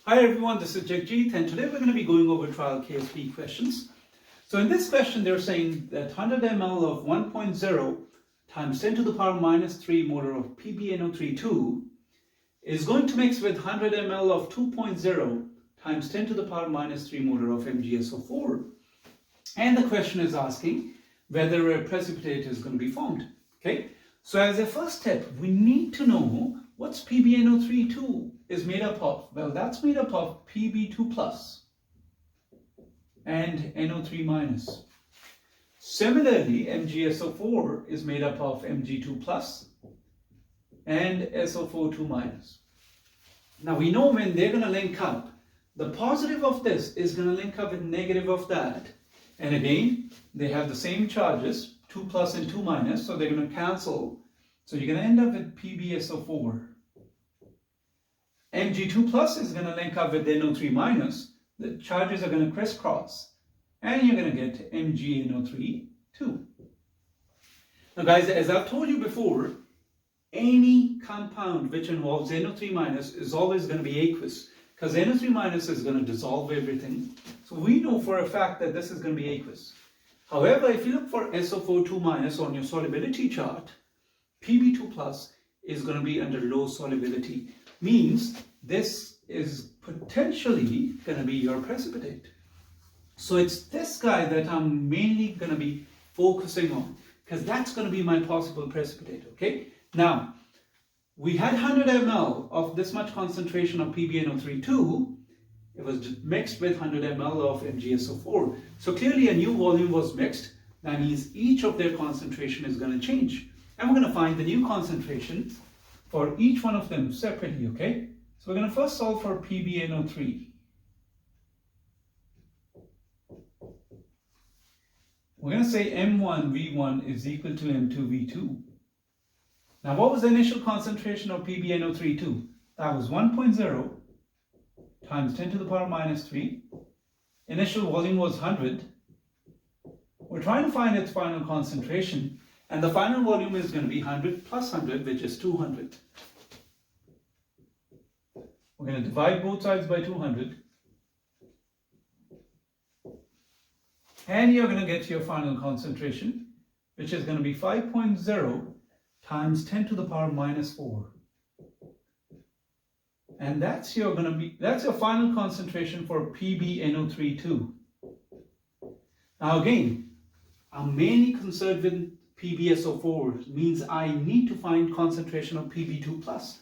Hi everyone, this is Jagjit and today we're going to be going over trial KSP questions. So in this question they're saying that 100 ml of 1.0 times 10 to the power minus 3 molar of PbNO32 is going to mix with 100 ml of 2.0 times 10 to the power minus 3 molar of MgSO4. And the question is asking whether a precipitate is going to be formed. Okay, so as a first step we need to know what's PbNO32 is made up of. Well, that's made up of Pb2 plus and NO3 minus. Similarly, MgSO4 is made up of Mg2 plus and SO42 minus. Now we know when they're going to link up, the positive of this is going to link up with negative of that. And again, they have the same charges, 2 plus and 2 minus, so they're going to cancel. So you're going to end up with PbSO4. Mg2 plus is going to link up with NO3 minus. The charges are going to crisscross. And you're going to get MgNO3 too. Now guys, as I've told you before, any compound which involves NO3 minus is always going to be aqueous. Because NO3 minus is going to dissolve everything. So we know for a fact that this is going to be aqueous. However, if you look for SO42 minus on your solubility chart, Pb2 plus is going to be under low solubility. Means this is potentially going to be your precipitate. So it's this guy that I'm mainly going to be focusing on, because that's going to be my possible precipitate. Okay, now we had 100 ml of this much concentration of PbNO32. It was mixed with 100 ml of MgSO4. So clearly a new volume was mixed. That means each of their concentration is going to change. And we're going to find the new concentration for each one of them separately, okay? So we're going to first solve for PbNO3. We're going to say M1V1 is equal to M2V2. Now what was the initial concentration of PbNO32? That was 1.0 times 10 to the power minus 3. Initial volume was 100. We're trying to find its final concentration. And the final volume is going to be 100 plus 100, which is 200. We're going to divide both sides by 200. And you're going to get your final concentration, which is going to be 5.0 times 10 to the power minus 4. And that's your final concentration for PbNO32. Now again, I'm mainly concerned with PbSO4, means I need to find concentration of Pb2 plus.